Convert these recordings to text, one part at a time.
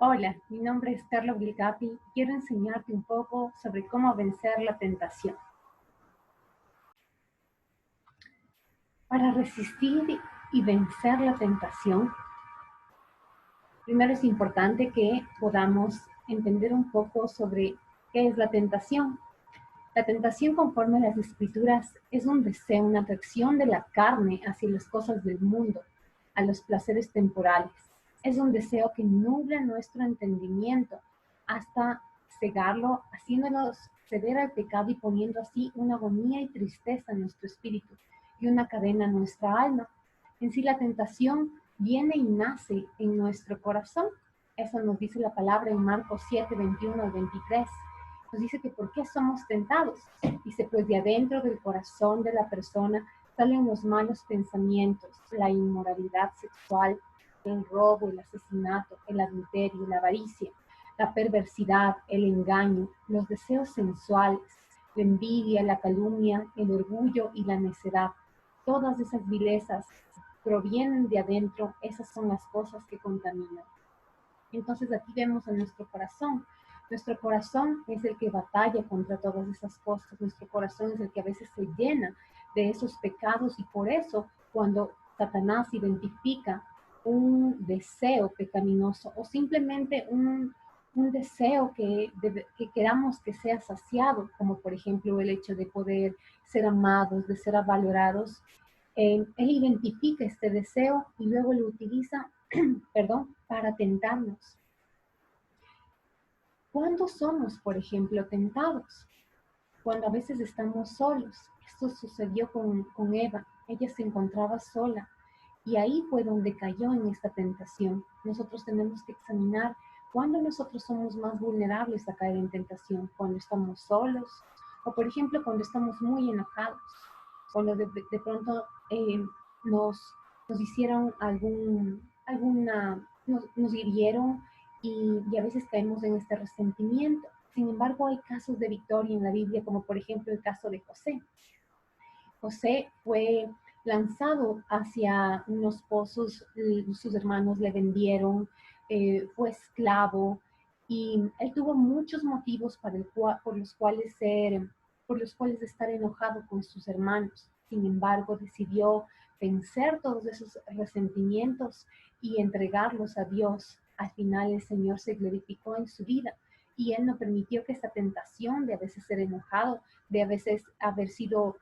Hola, mi nombre es Carla Obligapi. Quiero enseñarte un poco sobre cómo vencer la tentación. Para resistir y vencer la tentación, primero es importante que podamos entender un poco sobre qué es la tentación. La tentación, conforme a las escrituras, es un deseo, una atracción de la carne hacia las cosas del mundo, a los placeres temporales. Es un deseo que nubla nuestro entendimiento hasta cegarlo, haciéndonos ceder al pecado y poniendo así una agonía y tristeza en nuestro espíritu y una cadena en nuestra alma. En sí, la tentación viene y nace en nuestro corazón. Eso nos dice la palabra en Marcos 7, 21 al 23. Nos dice que por qué somos tentados. Dice, pues de adentro del corazón de la persona salen los malos pensamientos, la inmoralidad sexual, el robo, el asesinato, el adulterio, la avaricia, la perversidad, el engaño, los deseos sensuales, la envidia, la calumnia, el orgullo y la necedad. Todas esas vilezas provienen de adentro, esas son las cosas que contaminan. Entonces aquí vemos a nuestro corazón. Nuestro corazón es el que batalla contra todas esas cosas. Nuestro corazón es el que a veces se llena de esos pecados y por eso cuando Satanás identifica un deseo pecaminoso o simplemente un deseo que queramos que sea saciado, como por ejemplo el hecho de poder ser amados, de ser valorados, él identifica este deseo y luego lo utiliza perdón, para tentarnos. ¿Cuándo somos, por ejemplo, tentados? Cuando a veces estamos solos. Esto sucedió con Eva. Ella se encontraba sola y ahí fue donde cayó en esta tentación. Nosotros tenemos que examinar cuándo nosotros somos más vulnerables a caer en tentación. Cuando estamos solos o, por ejemplo, cuando estamos muy enojados. Cuando de pronto nos, nos hicieron nos hirieron y a veces caemos en este resentimiento. Sin embargo, hay casos de victoria en la Biblia, como por ejemplo el caso de José. José fue lanzado hacia unos pozos, sus hermanos le vendieron, fue esclavo y él tuvo muchos motivos por los cuales estar enojado con sus hermanos. Sin embargo, decidió vencer todos esos resentimientos y entregarlos a Dios. Al final el Señor se glorificó en su vida y Él no permitió que esta tentación de a veces ser enojado, de a veces haber sido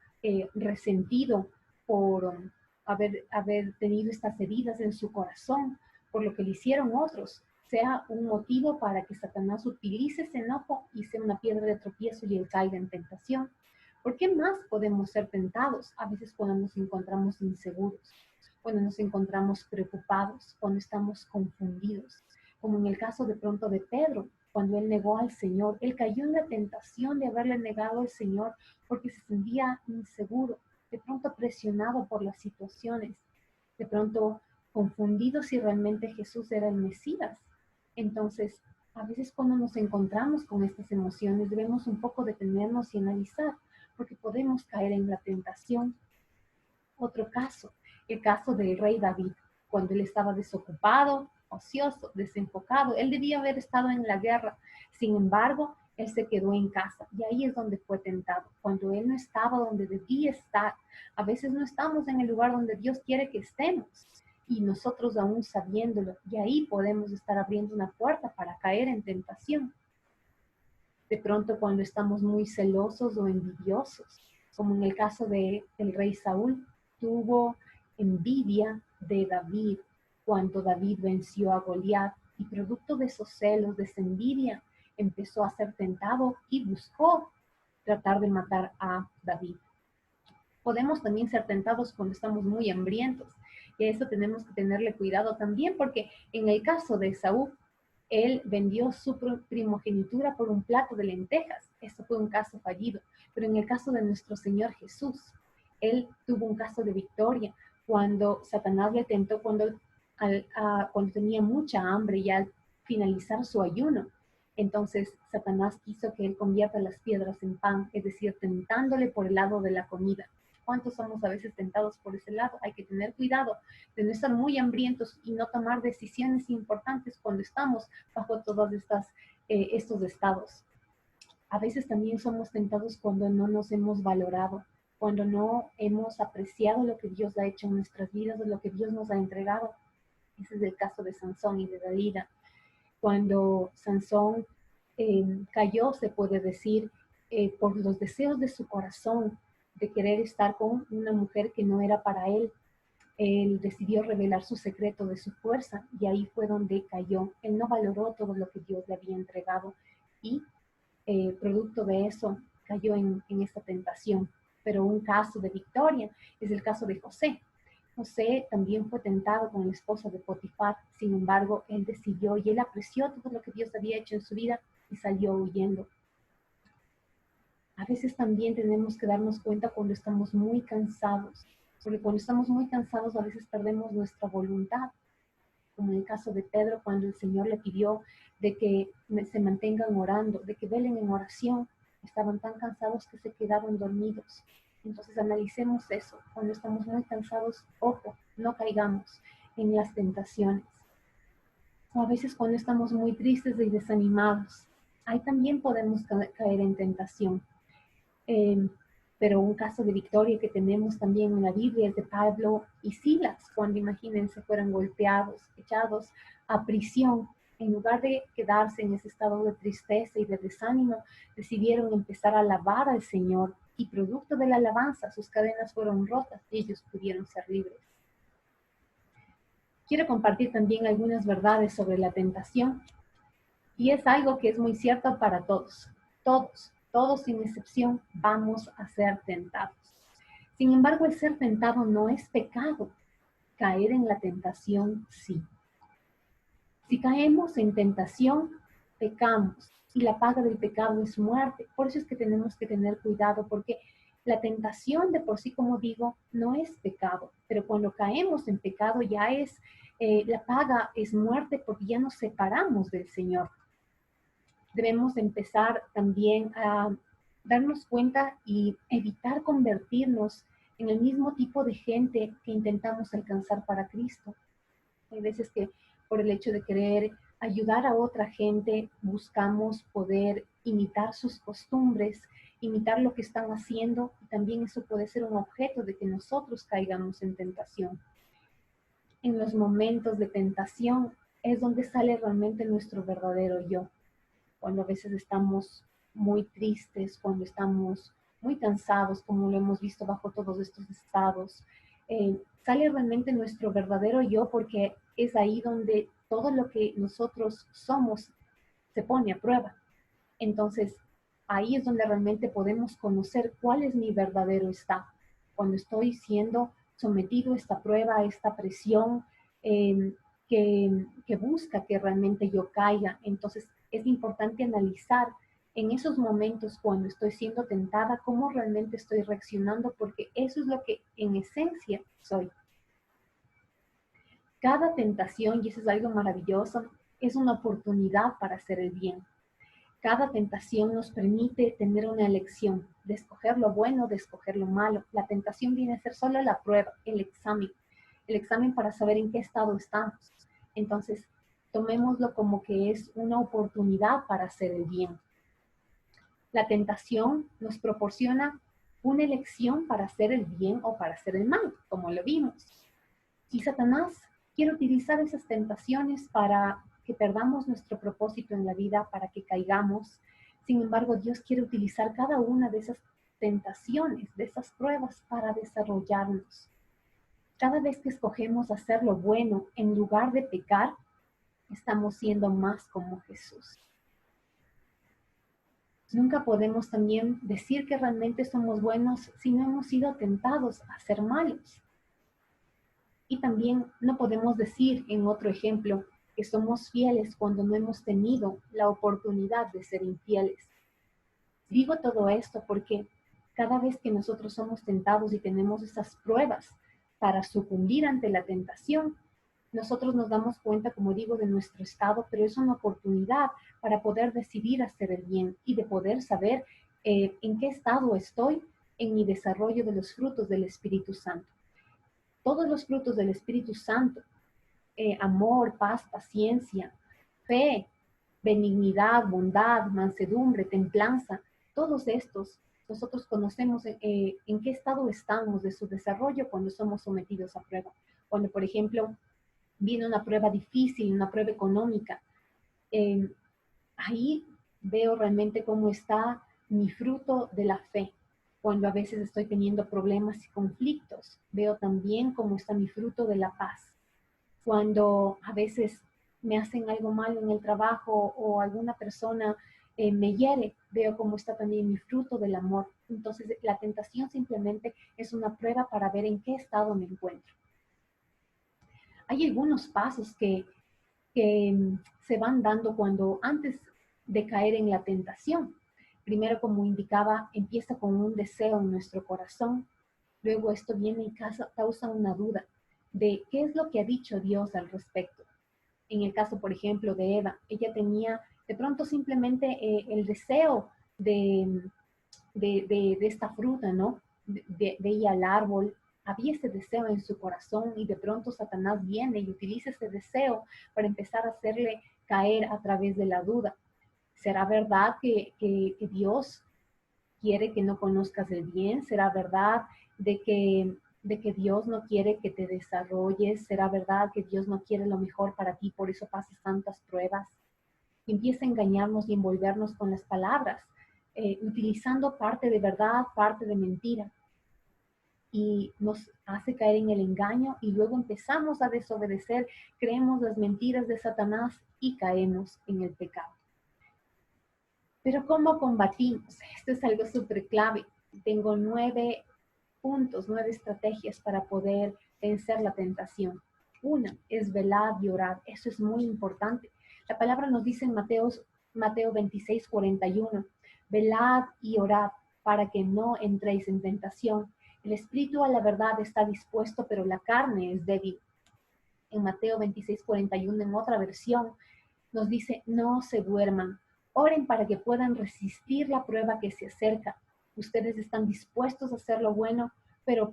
resentido por haber tenido estas heridas en su corazón, por lo que le hicieron otros, sea un motivo para que Satanás utilice ese enojo y sea una piedra de tropiezo y él caiga en tentación. ¿Por qué más podemos ser tentados? A veces cuando nos encontramos inseguros, cuando nos encontramos preocupados, cuando estamos confundidos, como en el caso de pronto de Pedro, cuando él negó al Señor, él cayó en la tentación de haberle negado al Señor porque se sentía inseguro, de pronto presionado por las situaciones, de pronto confundido si realmente Jesús era el Mesías. Entonces, a veces cuando nos encontramos con estas emociones, debemos un poco detenernos y analizar, porque podemos caer en la tentación. Otro caso, el caso del rey David, cuando él estaba desocupado, ocioso, desenfocado. Él debía haber estado en la guerra. Sin embargo, él se quedó en casa y ahí es donde fue tentado. Cuando él no estaba donde debía estar, a veces no estamos en el lugar donde Dios quiere que estemos y nosotros aún sabiéndolo, y ahí podemos estar abriendo una puerta para caer en tentación. De pronto cuando estamos muy celosos o envidiosos, como en el caso del rey Saúl, tuvo envidia de David cuando David venció a Goliat y producto de esos celos, de esa envidia, empezó a ser tentado y buscó tratar de matar a David. Podemos también ser tentados cuando estamos muy hambrientos y a eso tenemos que tenerle cuidado también porque en el caso de Saúl, él vendió su primogenitura por un plato de lentejas. Eso fue un caso fallido. Pero en el caso de nuestro Señor Jesús, él tuvo un caso de victoria cuando Satanás le tentó cuando tenía mucha hambre y al finalizar su ayuno. Entonces Satanás quiso que él convierta las piedras en pan, es decir, tentándole por el lado de la comida. ¿Cuántos somos a veces tentados por ese lado? Hay que tener cuidado de no estar muy hambrientos y no tomar decisiones importantes cuando estamos bajo todos estos estados. A veces también somos tentados cuando no nos hemos valorado, cuando no hemos apreciado lo que Dios ha hecho en nuestras vidas o lo que Dios nos ha entregado. Ese es el caso de Sansón y de Dalila. Cuando Sansón cayó, se puede decir, por los deseos de su corazón, de querer estar con una mujer que no era para él. Él decidió revelar su secreto de su fuerza y ahí fue donde cayó. Él no valoró todo lo que Dios le había entregado y producto de eso cayó en esta tentación. Pero un caso de victoria es el caso de José. José también fue tentado con la esposa de Potifar, sin embargo, él decidió y él apreció todo lo que Dios había hecho en su vida y salió huyendo. A veces también tenemos que darnos cuenta cuando estamos muy cansados, porque cuando estamos muy cansados a veces perdemos nuestra voluntad, como en el caso de Pedro cuando el Señor le pidió de que se mantengan orando, de que velen en oración, estaban tan cansados que se quedaron dormidos. Entonces analicemos eso, cuando estamos muy cansados, ojo, no caigamos en las tentaciones. O a veces cuando estamos muy tristes y desanimados, ahí también podemos caer en tentación. Eh, pero un caso de victoria que tenemos también en la Biblia es de Pablo y Silas, cuando imagínense fueron golpeados, echados a prisión. En lugar de quedarse en ese estado de tristeza y de desánimo, decidieron empezar a alabar al Señor y producto de la alabanza sus cadenas fueron rotas y ellos pudieron ser libres. Quiero compartir también algunas verdades sobre la tentación y es algo que es muy cierto para todos. Todos sin excepción vamos a ser tentados. Sin embargo, el ser tentado no es pecado. Caer en la tentación, sí. Si caemos en tentación, pecamos. Y la paga del pecado es muerte. Por eso es que tenemos que tener cuidado, porque la tentación de por sí, como digo, no es pecado. Pero cuando caemos en pecado ya es, la paga es muerte porque ya nos separamos del Señor. Debemos empezar también a darnos cuenta y evitar convertirnos en el mismo tipo de gente que intentamos alcanzar para Cristo. Hay veces que por el hecho de querer ayudar a otra gente, buscamos poder imitar sus costumbres, imitar lo que están haciendo, y también eso puede ser un objeto de que nosotros caigamos en tentación. En los momentos de tentación es donde sale realmente nuestro verdadero yo. Cuando a veces estamos muy tristes, cuando estamos muy cansados, como lo hemos visto bajo todos estos estados, sale realmente nuestro verdadero yo porque es ahí donde todo lo que nosotros somos se pone a prueba. Entonces, ahí es donde realmente podemos conocer cuál es mi verdadero estado. Cuando estoy siendo sometido a esta prueba, a esta presión que busca que realmente yo caiga. Entonces, es importante analizar en esos momentos cuando estoy siendo tentada, cómo realmente estoy reaccionando, porque eso es lo que en esencia soy. Cada tentación, y eso es algo maravilloso, es una oportunidad para hacer el bien. Cada tentación nos permite tener una elección de escoger lo bueno, de escoger lo malo. La tentación viene a ser solo la prueba, el examen para saber en qué estado estamos. Entonces, tomémoslo como que es una oportunidad para hacer el bien. La tentación nos proporciona una elección para hacer el bien o para hacer el mal, como lo vimos. Y Satanás quiere utilizar esas tentaciones para que perdamos nuestro propósito en la vida, para que caigamos. Sin embargo, Dios quiere utilizar cada una de esas tentaciones, de esas pruebas para desarrollarnos. Cada vez que escogemos hacer lo bueno en lugar de pecar, estamos siendo más como Jesús. Nunca podemos también decir que realmente somos buenos si no hemos sido tentados a ser malos. Y también no podemos decir, en otro ejemplo, que somos fieles cuando no hemos tenido la oportunidad de ser infieles. Digo todo esto porque cada vez que nosotros somos tentados y tenemos esas pruebas para sucumbir ante la tentación, nosotros nos damos cuenta, como digo, de nuestro estado, pero es una oportunidad para poder decidir hacer el bien y de poder saber en qué estado estoy en mi desarrollo de los frutos del Espíritu Santo. Todos los frutos del Espíritu Santo, amor, paz, paciencia, fe, benignidad, bondad, mansedumbre, templanza, todos estos nosotros conocemos en qué estado estamos de su desarrollo cuando somos sometidos a prueba. Cuando, por ejemplo, viene una prueba difícil, una prueba económica, ahí veo realmente cómo está mi fruto de la fe. Cuando a veces estoy teniendo problemas y conflictos, veo también cómo está mi fruto de la paz. Cuando a veces me hacen algo malo en el trabajo o alguna persona me hiere, veo cómo está también mi fruto del amor. Entonces la tentación simplemente es una prueba para ver en qué estado me encuentro. Hay algunos pasos que se van dando cuando antes de caer en la tentación. Primero, como indicaba, empieza con un deseo en nuestro corazón. Luego esto viene y causa una duda de qué es lo que ha dicho Dios al respecto. En el caso, por ejemplo, de Eva, ella tenía de pronto simplemente el deseo de esta fruta, ¿no? Veía el árbol, había ese deseo en su corazón y de pronto Satanás viene y utiliza ese deseo para empezar a hacerle caer a través de la duda. ¿Será verdad que Dios quiere que no conozcas el bien? ¿Será verdad de que Dios no quiere que te desarrolles? ¿Será verdad que Dios no quiere lo mejor para ti, por eso pasas tantas pruebas? Y empieza a engañarnos y envolvernos con las palabras, utilizando parte de verdad, parte de mentira. Y nos hace caer en el engaño y luego empezamos a desobedecer, creemos las mentiras de Satanás y caemos en el pecado. Pero ¿cómo combatimos? Esto es algo súper clave. Tengo 9 puntos, 9 estrategias para poder vencer la tentación. Una es velar y orar. Eso es muy importante. La palabra nos dice en Mateo 26, 41, velad y orad para que no entréis en tentación. El espíritu a la verdad está dispuesto, pero la carne es débil. En Mateo 26, 41, en otra versión, nos dice, no se duerman, oren para que puedan resistir la prueba que se acerca. Ustedes están dispuestos a hacer lo bueno, pero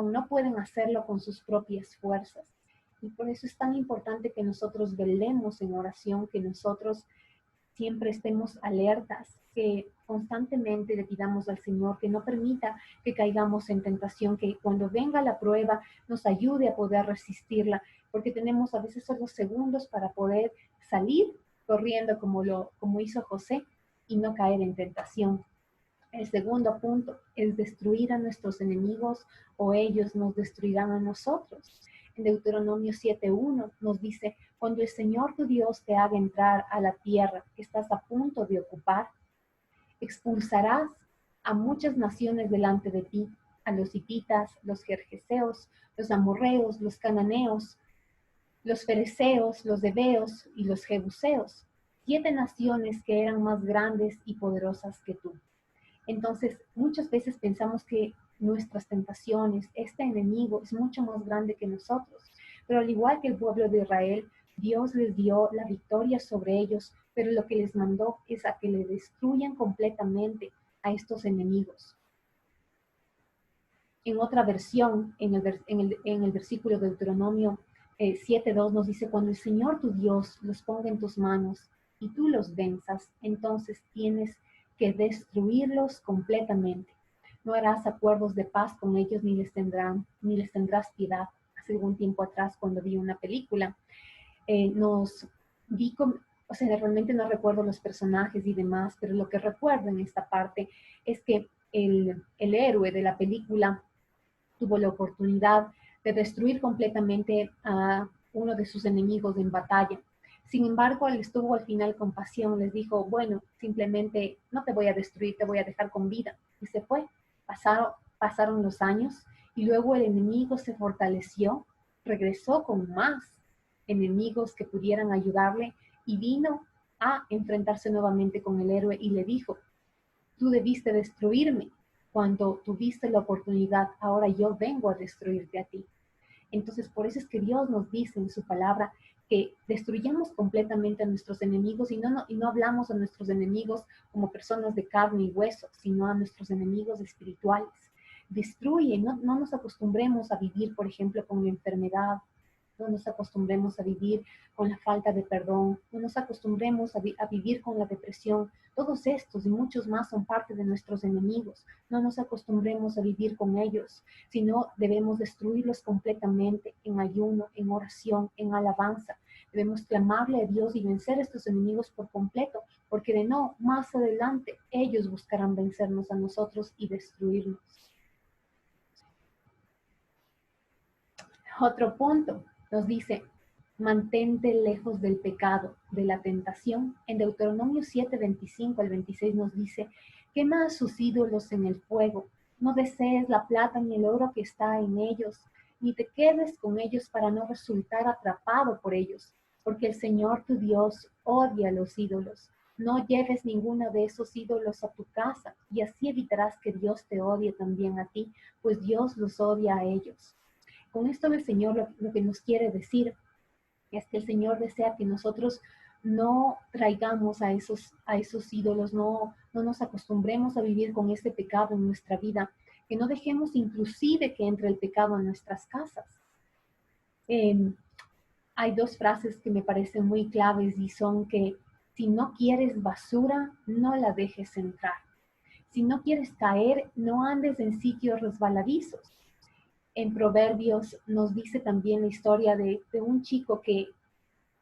no pueden hacerlo con sus propias fuerzas. Y por eso es tan importante que nosotros velemos en oración, que nosotros siempre estemos alertas, que constantemente le pidamos al Señor que no permita que caigamos en tentación, que cuando venga la prueba nos ayude a poder resistirla, porque tenemos a veces solo segundos para poder salir corriendo como hizo José y no caer en tentación. El segundo punto es destruir a nuestros enemigos o ellos nos destruirán a nosotros. En Deuteronomio 7:1 nos dice, cuando el Señor tu Dios te haga entrar a la tierra que estás a punto de ocupar, expulsarás a muchas naciones delante de ti, a los hititas, los gergeseos, los amorreos, los cananeos, los fereceos, los heveos y los jebuseos, 7 naciones que eran más grandes y poderosas que tú. Entonces, muchas veces pensamos que nuestras tentaciones, este enemigo es mucho más grande que nosotros. Pero al igual que el pueblo de Israel, Dios les dio la victoria sobre ellos, pero lo que les mandó es a que le destruyan completamente a estos enemigos. En otra versión, en el versículo de Deuteronomio 7:2 nos dice, cuando el Señor tu Dios los ponga en tus manos y tú los venzas, entonces tienes que destruirlos completamente. No harás acuerdos de paz con ellos ni les tendrás piedad. Hace algún tiempo atrás, cuando vi una película, o sea, realmente no recuerdo los personajes y demás, pero lo que recuerdo en esta parte es que el héroe de la película tuvo la oportunidad de destruir completamente a uno de sus enemigos en batalla. Sin embargo, les tuvo al final compasión, les dijo, bueno, simplemente no te voy a destruir, te voy a dejar con vida. Y se fue. Pasaron los años y luego el enemigo se fortaleció, regresó con más enemigos que pudieran ayudarle y vino a enfrentarse nuevamente con el héroe y le dijo, tú debiste destruirme cuando tuviste la oportunidad, ahora yo vengo a destruirte a ti. Entonces, por eso es que Dios nos dice en su palabra que destruyamos completamente a nuestros enemigos y no hablamos a nuestros enemigos como personas de carne y hueso, sino a nuestros enemigos espirituales. Destruye, no nos acostumbremos a vivir, por ejemplo, con la enfermedad, no nos acostumbremos a vivir con la falta de perdón, no nos acostumbremos a vivir con la depresión. Todos estos y muchos más son parte de nuestros enemigos. No nos acostumbremos a vivir con ellos, sino debemos destruirlos completamente en ayuno, en oración, en alabanza. Debemos clamarle a Dios y vencer a estos enemigos por completo, porque de no, más adelante ellos buscarán vencernos a nosotros y destruirnos. Otro punto nos dice, mantente lejos del pecado, de la tentación. En Deuteronomio 7, 25 al 26 nos dice, quema a sus ídolos en el fuego, no desees la plata ni el oro que está en ellos, ni te quedes con ellos para no resultar atrapado por ellos, porque el Señor tu Dios odia los ídolos. No lleves ninguno de esos ídolos a tu casa, y así evitarás que Dios te odie también a ti, pues Dios los odia a ellos. Con esto el Señor lo que nos quiere decir es que el Señor desea que nosotros no traigamos a esos ídolos, no nos acostumbremos a vivir con este pecado en nuestra vida, que no dejemos inclusive que entre el pecado en nuestras casas. Hay dos frases que me parecen muy claves y son que si no quieres basura, no la dejes entrar. Si no quieres caer, no andes en sitios resbaladizos. En Proverbios nos dice también la historia de un chico que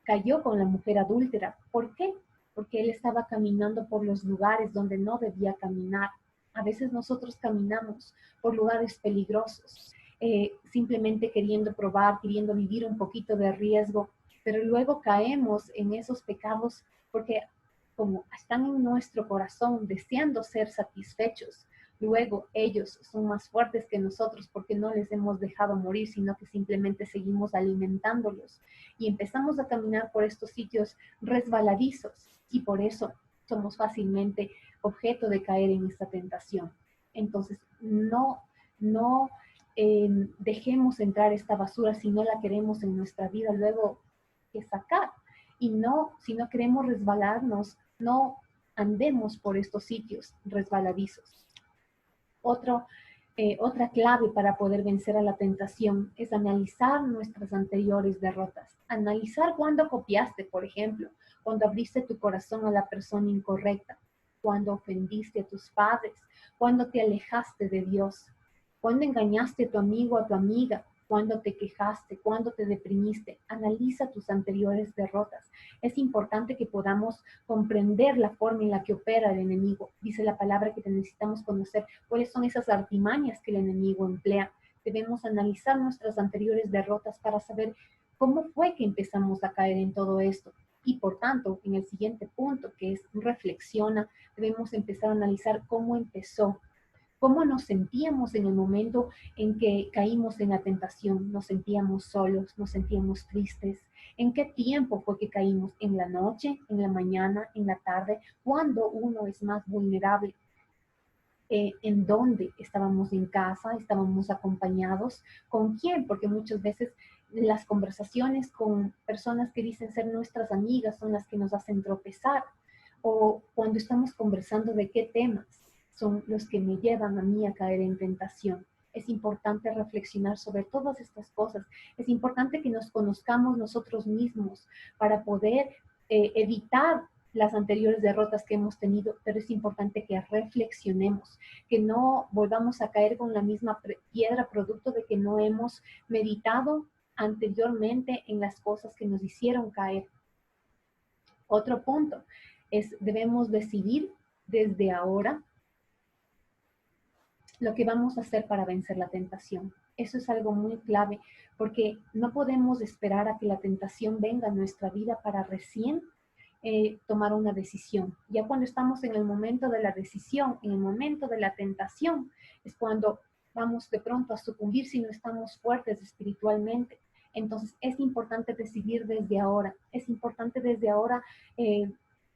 cayó con la mujer adúltera. ¿Por qué? Porque él estaba caminando por los lugares donde no debía caminar. A veces nosotros caminamos por lugares peligrosos, simplemente queriendo probar, queriendo vivir un poquito de riesgo, pero luego caemos en esos pecados porque como están en nuestro corazón deseando ser satisfechos, luego ellos son más fuertes que nosotros porque no les hemos dejado morir, sino que simplemente seguimos alimentándolos y empezamos a caminar por estos sitios resbaladizos y por eso somos fácilmente objeto de caer en esta tentación. Entonces, no dejemos entrar esta basura si no la queremos en nuestra vida luego que sacar. Y no, si no queremos resbalarnos, no andemos por estos sitios resbaladizos. Otra clave para poder vencer a la tentación es analizar nuestras anteriores derrotas. Analizar cuándo copiaste, por ejemplo, cuando abriste tu corazón a la persona incorrecta, cuando ofendiste a tus padres, cuando te alejaste de Dios, cuando engañaste a tu amigo o a tu amiga, cuando te quejaste, cuando te deprimiste. Analiza tus anteriores derrotas. Es importante que podamos comprender la forma en la que opera el enemigo. Dice la palabra que necesitamos conocer cuáles son esas artimañas que el enemigo emplea. Debemos analizar nuestras anteriores derrotas para saber cómo fue que empezamos a caer en todo esto. Y por tanto, en el siguiente punto, que es reflexiona, debemos empezar a analizar cómo empezó, cómo nos sentíamos en el momento en que caímos en la tentación. Nos sentíamos solos, nos sentíamos tristes. ¿En qué tiempo fue que caímos? ¿En la noche, en la mañana, en la tarde? ¿Cuándo uno es más vulnerable? ¿En dónde? ¿Estábamos en casa? ¿Estábamos acompañados? ¿Con quién? Porque muchas veces las conversaciones con personas que dicen ser nuestras amigas son las que nos hacen tropezar. O cuando estamos conversando de qué temas son los que me llevan a mí a caer en tentación. Es importante reflexionar sobre todas estas cosas. Es importante que nos conozcamos nosotros mismos para poder evitar las anteriores derrotas que hemos tenido, pero es importante que reflexionemos, que no volvamos a caer con la misma piedra producto de que no hemos meditado anteriormente en las cosas que nos hicieron caer. Otro punto es debemos decidir desde ahora lo que vamos a hacer para vencer la tentación. Eso es algo muy clave porque no podemos esperar a que la tentación venga a nuestra vida para recién tomar una decisión. Ya cuando estamos en el momento de la decisión, en el momento de la tentación, es cuando vamos de pronto a sucumbir si no estamos fuertes espiritualmente. Entonces es importante decidir desde ahora. Es importante desde ahora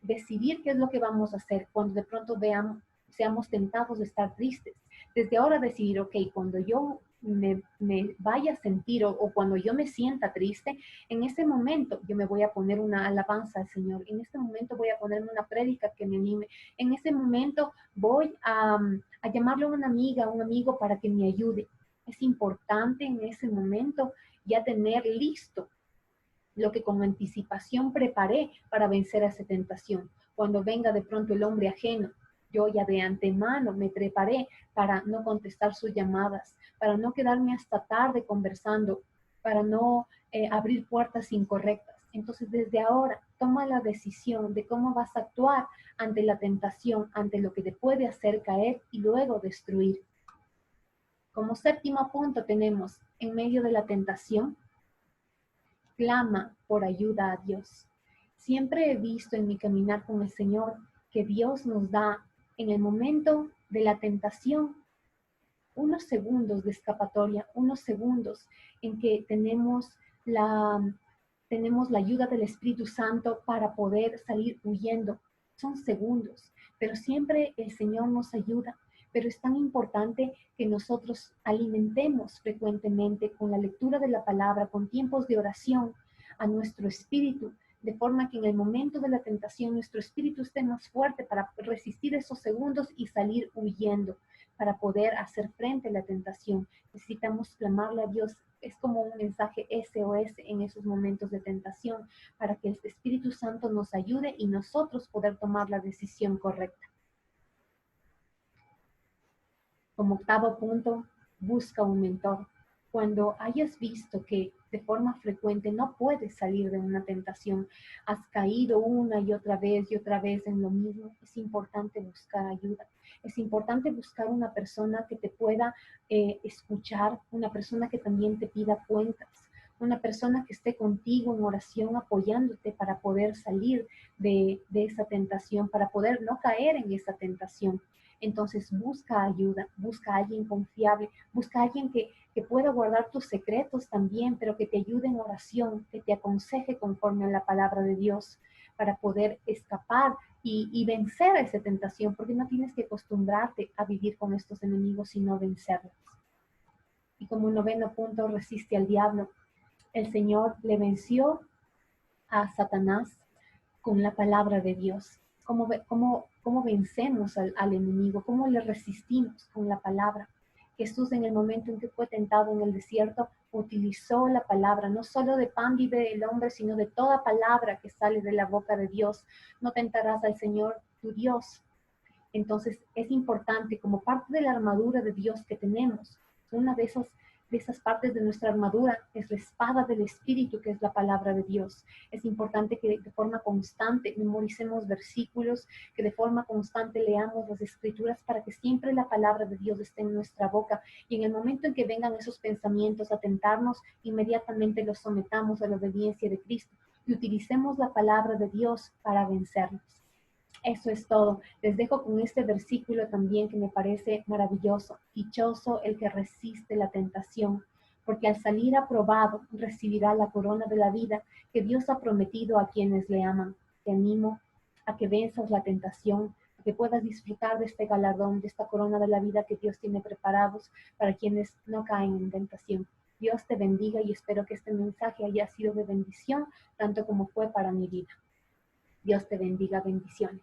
decidir qué es lo que vamos a hacer cuando de pronto seamos tentados de estar tristes. Desde ahora decidir, ok, cuando yo me vaya a sentir o cuando yo me sienta triste, en ese momento yo me voy a poner una alabanza al Señor, en este momento voy a ponerme una prédica que me anime, en ese momento voy a llamarle a una amiga, a un amigo para que me ayude. Es importante en ese momento ya tener listo lo que con anticipación preparé para vencer a esa tentación. Cuando venga de pronto el hombre ajeno, yo ya de antemano me preparé para no contestar sus llamadas, para no quedarme hasta tarde conversando, para no abrir puertas incorrectas. Entonces, desde ahora, toma la decisión de cómo vas a actuar ante la tentación, ante lo que te puede hacer caer y luego destruir. Como séptimo punto tenemos, en medio de la tentación, clama por ayuda a Dios. Siempre he visto en mi caminar con el Señor que Dios nos da en el momento de la tentación unos segundos de escapatoria, unos segundos en que tenemos la ayuda del Espíritu Santo para poder salir huyendo. Son segundos, pero siempre el Señor nos ayuda. Pero es tan importante que nosotros alimentemos frecuentemente con la lectura de la palabra, con tiempos de oración a nuestro espíritu, de forma que en el momento de la tentación nuestro espíritu esté más fuerte para resistir esos segundos y salir huyendo, para poder hacer frente a la tentación. Necesitamos clamarle a Dios. Es como un mensaje SOS en esos momentos de tentación, para que el Espíritu Santo nos ayude y nosotros poder tomar la decisión correcta. Como octavo punto, busca un mentor. Cuando hayas visto que de forma frecuente no puedes salir de una tentación, has caído una y otra vez en lo mismo, es importante buscar ayuda. Es importante buscar una persona que te pueda escuchar, una persona que también te pida cuentas, una persona que esté contigo en oración apoyándote para poder salir de esa tentación, para poder no caer en esa tentación. Entonces busca ayuda, busca a alguien confiable, busca a alguien que pueda guardar tus secretos también, pero que te ayude en oración, que te aconseje conforme a la palabra de Dios para poder escapar y vencer esa tentación, porque no tienes que acostumbrarte a vivir con estos enemigos, sino vencerlos. Y como noveno punto, resiste al diablo. El Señor le venció a Satanás con la palabra de Dios. ¿Cómo vencemos al enemigo? ¿Cómo le resistimos con la palabra? Jesús, en el momento en que fue tentado en el desierto, utilizó la palabra. No solo de pan vive el hombre, sino de toda palabra que sale de la boca de Dios. No tentarás al Señor tu Dios. Entonces es importante, como parte de la armadura de Dios que tenemos, una de esas partes de nuestra armadura es la espada del Espíritu, que es la palabra de Dios. Es importante que de forma constante memoricemos versículos, que de forma constante leamos las Escrituras para que siempre la palabra de Dios esté en nuestra boca, y en el momento en que vengan esos pensamientos a tentarnos, inmediatamente los sometamos a la obediencia de Cristo y utilicemos la palabra de Dios para vencerlos. Eso es todo. Les dejo con este versículo también que me parece maravilloso. Dichoso el que resiste la tentación, porque al salir aprobado recibirá la corona de la vida que Dios ha prometido a quienes le aman. Te animo a que venzas la tentación, a que puedas disfrutar de este galardón, de esta corona de la vida que Dios tiene preparados para quienes no caen en tentación. Dios te bendiga y espero que este mensaje haya sido de bendición, tanto como fue para mi vida. Dios te bendiga, bendiciones.